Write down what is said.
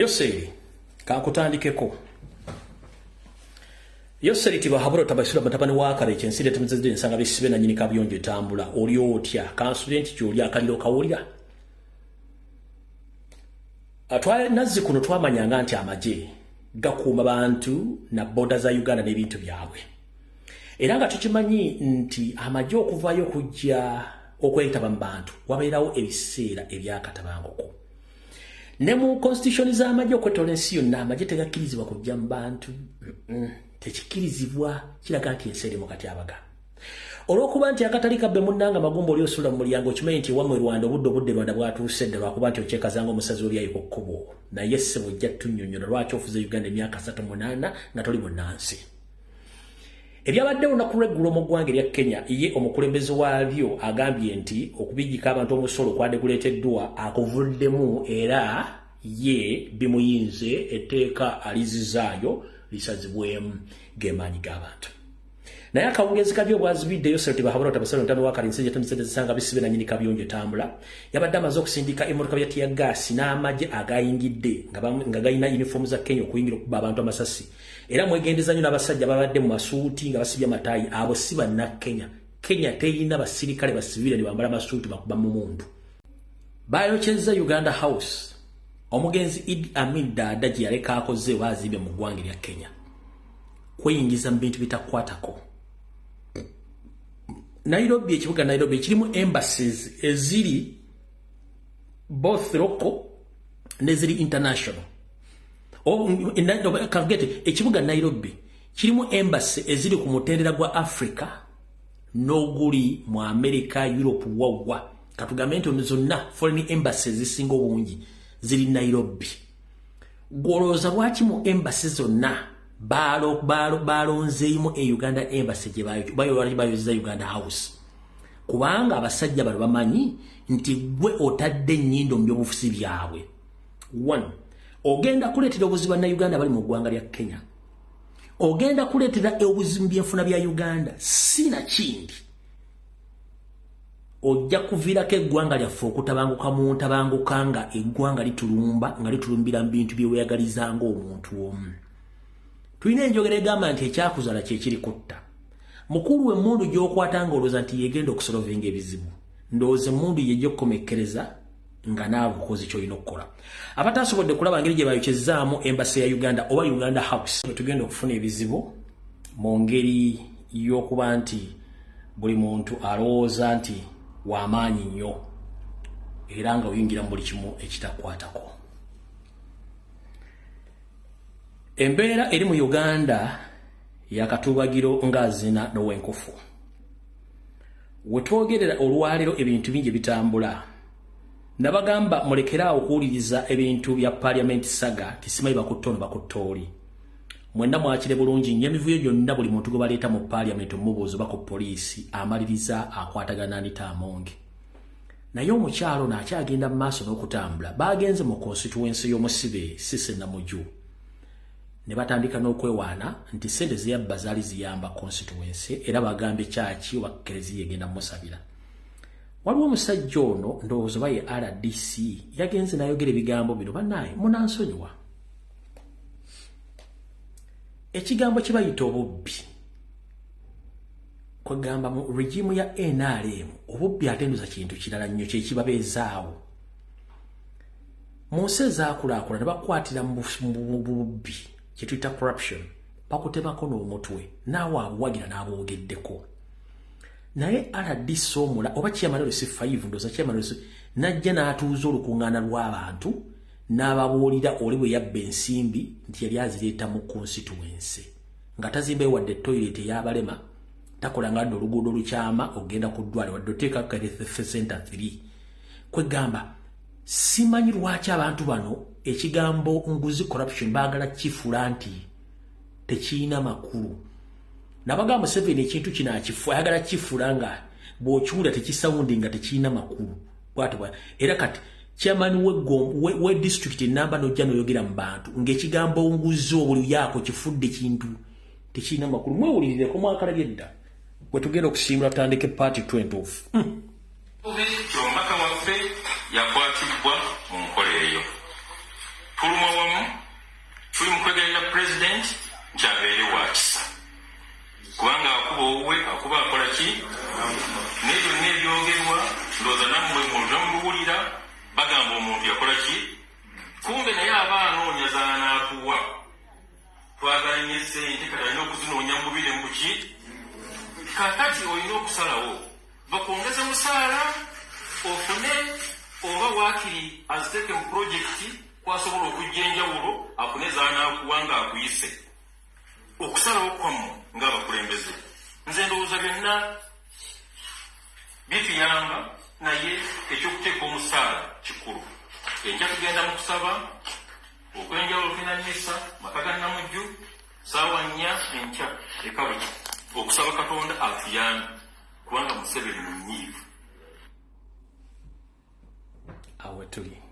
Yoseri kakutandikeko Yoseri tibahaburo tabasura batabani wakare kyensire temuzide nsanga bisibe na nyini kabiyonje tambula oli otya kansulenti kyoli akaliro kawulira atwale nazzi kuno twamanyanga nti amaje gakuuma bantu na boda za Uganda n'ebintu byabwe era nga tukimanyi nti amaje okuvayo kujja okwetaba mu bantu wabeerawo ebiseera ebyakatabangoko ne mu constitution za amaje okwetolensi yonna amaje tegakirizibwa kujja mu bantu tekikirizibwa kiraga nti ensi erimu kati abaga olw'okuba nti akatali kabbe munnanga magumba oli osula mu mulyango okimanyi nti wamwe Rwanda obudde Rwanda bwatuusedde lwakuba nti okyekazanga omusazi oli ayiko kkubo naye ssebo ojja tunnyonnyola lwaki ofuze Uganda emyaka 38 nga toli munnansi ebyabadde olunaku lw'eggulo mu ggwanga erya Kenya ye omukulembeze waalyo agambye nti okubijjika abantu omusolo kwadeguleeteddwa akuvuddemu era ye bimuyinze etteeka alizizaayo lisazibwemu gemaanyi g'abantu naye akawungezi kabyo bwazibidde Yoseri tibahabura tabasalo ntano wakali nsenje temisanga bisibe na nyini kabiyonje tambula yabadde amaze okusindika emmotoka bya tiya gas n'amaje agayingidde nga galina uniform za Kenya okuyingira okuba abantu amasasi era mwegendeza nnyo n'abasajja babadde mu masuuti nga basibye amatayi abo si banna Kenya teyina basirikale basivile ne bambala masuuti bakuba mu muntu bayokyeza Uganda House omugenzi Idi Amin Dada gye yaleka akoze wazibe mu ggwanga lya Kenya kweyingiza mu bintu bitakwatako Nairobi ekibuga Nairobi kirimu embassies eziri both local neziri international ekibuga Nairobi kirimu embassy eziri ku mutendera gwa Africa n'oguli mu America Europe wawwa katugambe nti zonna foreign embassies zisinga obungi ziri Nairobi gwolooza lwaki mu embassy zonna balonzeemu Uganda embassy gye bayoza Uganda House kubanga abasajja bano bamanyi nti gwe otadde nnyindo mu byobufuzi byabwe 1 ogenda kuleetera obuzibu na Uganda bali mu ggwanga lya Kenya ogenda kuleetera obuzibu byenfuna bya Uganda sina kindi ojja kuviirako eggwanga lyaffe okutabanguka mu ntabanguka nga eggwanga litulumba nga litulumbira mu bintu byeweyagalizanga omuntu omu tulina enjogera egamba nti ekyakuzala kye kiri kutta mukulu emmundu gy'okwatanga olowooza nti yegenda okusolovinga ebizibu ndowooza emmundu ye gy'okkomekkereza nga naawe ukoze ky'olina okukola abatasobodde kulaba ngeri gye bayokyezaamu embassy ya Uganda oba Uganda House tugenda okufuna ebizibu mu ngeri y'okuba nti buli muntu alowooza nti w'amaanyi nnyo era nga oyingira mu buli kimu ekitakwatako embeera eri mu Uganda yakatubagiro ng'azina n'ow'enkofu wetwogerera olwaliro ebintu bingi bitambula nabagamba mulekera okuwuliriza ebintu bya parliament saga tisimayi bakuttono bakuttooli mwenna mwakire bulungi nnyo emivuyo gyonna buli muntu gwe baleeta mu parliament omubuuzo bako poliisi amaliriza akwatagana Anita Amongi naye omukyalo n'akyagenda mu maaso n'okutambula bagenze mu constituency y'omusibe Sise Namuju ne batandika n'okwewaana nti ssente zeyabba zaali ziyamba constituency era bagambe kyaki oba Kereziya egenda musabira waliwo omusajja ono ndowooza baye RDC yagenze n'ayogera ebigambo bino bannaye munansonyiwa ekigambo kye bayita obubbi kwegamba mu regimu ya NRM obubbi atenduza kintu kirala nnyo kyekibabeezaawo mu nsi ezaakulaakulana ne bakwatira mu bubbi kye tuyita corruption bakutemako n'omutwe naawe abuwagira n'aboogeddeko naye RDC omula oba Chairman 5 ndoza Chairman najja n'atuuza olukuŋŋaana lw'abantu n'ababuulira oli bwe yabba ensimbi nti yali azireeta mu constituency nga tazimba wadde toilet y'abalema takola nga oluguudo lukyama ogenda ku ddwale wadde oteeka center 3 kwegamba simanyi lwaki abantu bano ekigambo nguzi corruption baagala kifula nti tekiina makulu nabagamba 7 ekintu kino akifu ayagala kifula nga bw'okiwulira tekisawundi nga tekiina makulu bwatibwa era kati chairman we district namba n'ojja n'oyogera mu bantu ng'ekigambo nguzi obuli yaako kifudde kintu tekiina makulu mwewulirireko mwakalabye dda bwe tugenda okusimbula tutandike party 20 omubaka waffe yakwatibwa mu nkola eyo tuluma wamu tuli mu kwegerera president nti wa kisa kubanga akuba owuwe akuba akola ki n'ebyo n'ebyogerwa ndowooza nammwe muwulira bagamba omuntu yakola ki kumbe naye aba anoonya zaanaakuwa twagalanye ssente kati alina okuzinoonya mu bubiri mu ki kakati olina okusalawo bakwongeze musaala ofune oba waakiri aziteke mu purojekiti kwasobola okujja enjawulo afune zaanaakuwa ng'akuyise okusalawo kwammwe ng'abakulembeze nze ndowooza byonna bituyamba naye ekyokuteeka omusaala kikulu enja tugenda mu kusaba okwenjawulo finanyisa maka ga Namujju saawa 4 enkya ekabuli okusaba Katonda atuyambe kubanga Museveni munyiivu awe tuli